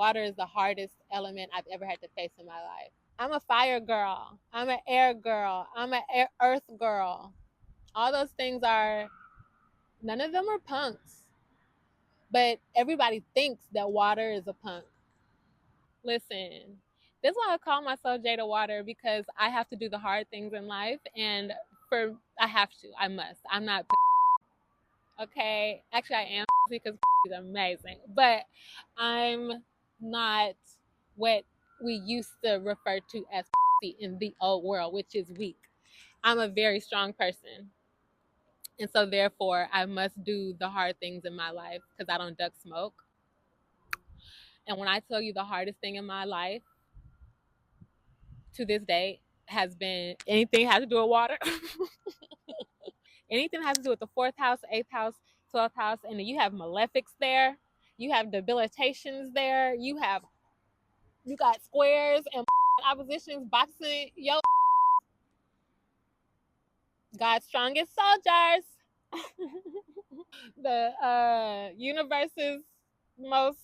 Water is the hardest element I've ever had to face in my life. I'm a fire girl. I'm an air girl. I'm an earth girl. All those things are, none of them are punks. But everybody thinks that water is a punk. Listen, this is why I call myself Jada Water, because I have to do the hard things in life. And I have to. I must. I'm not okay. Actually, I am because is amazing. But I'm not what we used to refer to as in the old world, which is weak. I'm a very strong person. And so therefore I must do the hard things in my life because I don't duck smoke. And when I tell you the hardest thing in my life to this day has been anything has to do with water. Anything has to do with the fourth house, eighth house, 12th house, and then you have malefics there. You have debilitations there. You got squares and oppositions boxing yo God's strongest soldiers. The universe's most,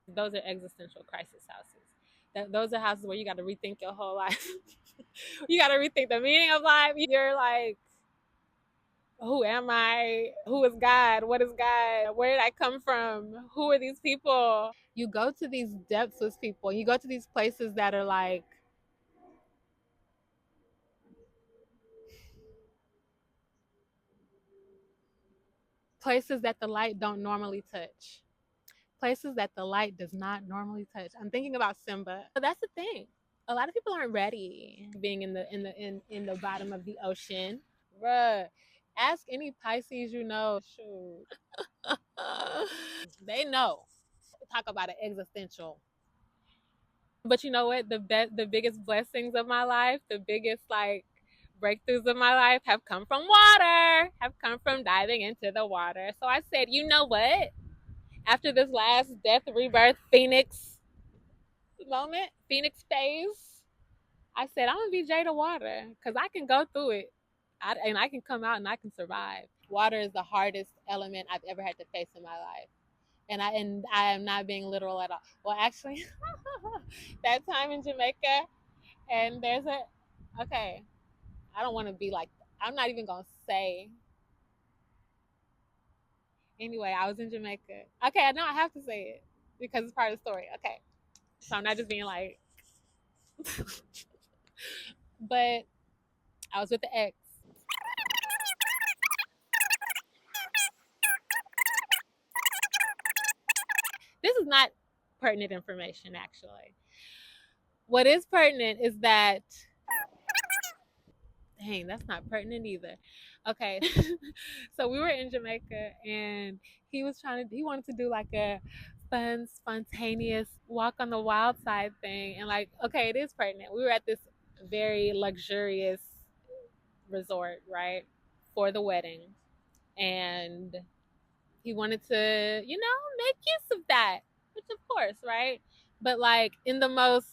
those are existential crisis houses. Those are houses where you got to rethink your whole life. You got to rethink the meaning of life. You're like, who am I? Who is God? What is God? Where did I come from? Who are these people? You go to these depths with people. You go to these places that are like, places that the light don't normally touch. Places that the light does not normally touch. I'm thinking about Simba. But that's the thing. A lot of people aren't ready being in the bottom of the ocean. Bruh. Ask any Pisces you know. Shoot. They know. Talk about an existential. But you know what? The biggest blessings of my life, the biggest like breakthroughs of my life have come from water, have come from diving into the water. So I said, you know what? After this last death, rebirth, Phoenix moment, Phoenix phase, I said, I'm gonna be Jada Water because I can go through it, and I can come out and I can survive. Water is the hardest element I've ever had to face in my life, and I am not being literal at all. Well, actually, that time in Jamaica, and there's a okay. I don't want to be like. I'm not even gonna say. Anyway, I was in Jamaica. Okay, I know I have to say it because it's part of the story. Okay, so I'm not just being like. But I was with the ex. This is not pertinent information, actually. What is pertinent is that, dang, that's not pertinent either. Okay, so we were in Jamaica and he wanted to do like a fun, spontaneous walk on the wild side thing. And like, okay, it is pertinent. We were at this very luxurious resort, right, for the wedding. And he wanted to, make use of that, which of course, right? But like in the most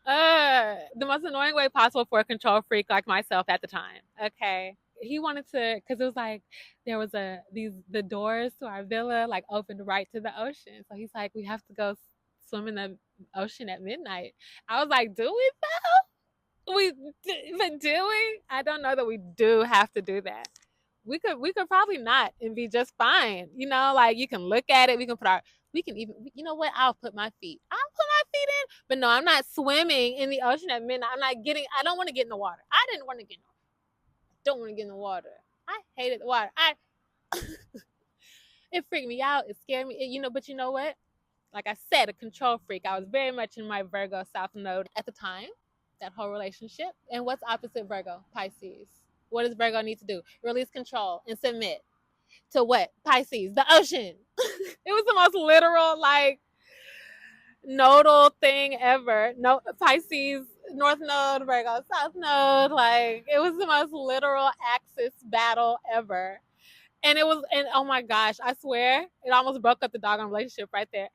the most annoying way possible for a control freak like myself at the time. Okay. He wanted to, because it was like there was the doors to our villa like opened right to the ocean. So he's like, we have to go swim in the ocean at midnight. I was like, do we though? But do we? I don't know that we do have to do that. We could probably not and be just fine. Like you can look at it. We can even, what? I'll put my feet in. But no, I'm not swimming in the ocean at midnight. I don't want to get in the water. I didn't want to get in the water. Don't want to get in the water. I hated the water. It freaked me out. It scared me. But you know what? Like I said, a control freak. I was very much in my Virgo South Node at the time, that whole relationship. And what's opposite Virgo? Pisces. What does Virgo need to do? Release control and submit to what? Pisces, the ocean. It was the most literal, like, nodal thing ever. No, Pisces, North Node, Virgo, South Node. Like, it was the most literal axis battle ever. And oh my gosh, I swear, it almost broke up the doggone relationship right there.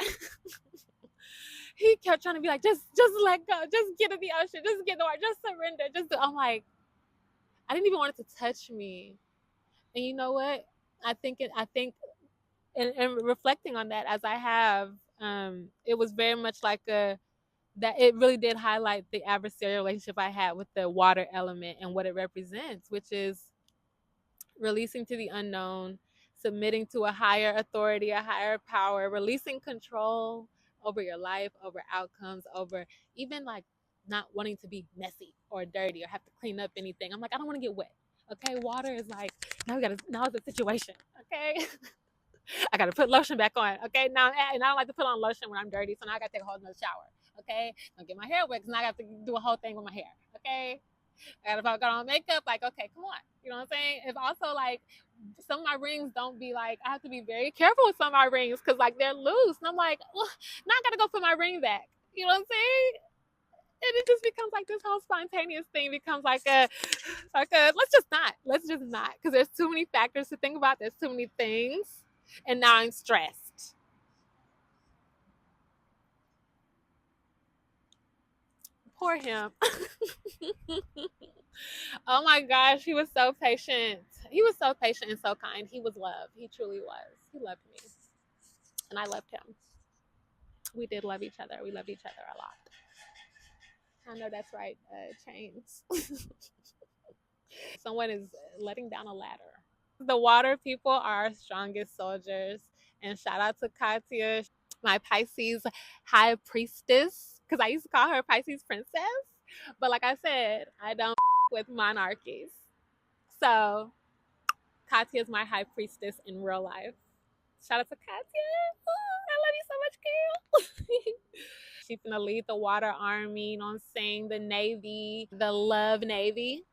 He kept trying to be like, just let go, just get in the ocean, just get in the water, just surrender, I'm like, I didn't even want it to touch me. And you know what? I think and reflecting on that as I have, it was very much like a that it really did highlight the adversarial relationship I had with the water element and what it represents, which is releasing to the unknown, submitting to a higher authority, a higher power, releasing control over your life, over outcomes, over even like not wanting to be messy or dirty or have to clean up anything. I'm like, I don't want to get wet. Okay, water is like now it's a situation. Okay, I gotta put lotion back on. Okay, now and I don't like to put on lotion when I'm dirty, so now I gotta take a whole nother shower. Okay, don't get my hair wet because now I have to do a whole thing with my hair. Okay, and if I got on makeup, like, okay, come on. You know what I'm saying? It's also like some of my rings don't be like, I have to be very careful with some of my rings because like they're loose. And I'm like, well, now I gotta go put my ring back. You know what I'm saying? And it just becomes like this whole spontaneous thing becomes let's just not because there's too many factors to think about. There's too many things, and now I'm stressed. Poor him. Oh my gosh, he was so patient. He was so patient and so kind. He was love. He truly was. He loved me, and I loved him. We did love each other. We loved each other a lot. I know that's right. Chains. Someone is letting down a ladder. The water people are our strongest soldiers. And shout out to Katya, my Pisces high priestess, because I used to call her Pisces princess. But like I said, I don't with monarchies. So Katya is my high priestess in real life. Shout out to Katya. I love you so much, girl. She's gonna lead the water army, you know what I'm saying? The Navy, the love Navy.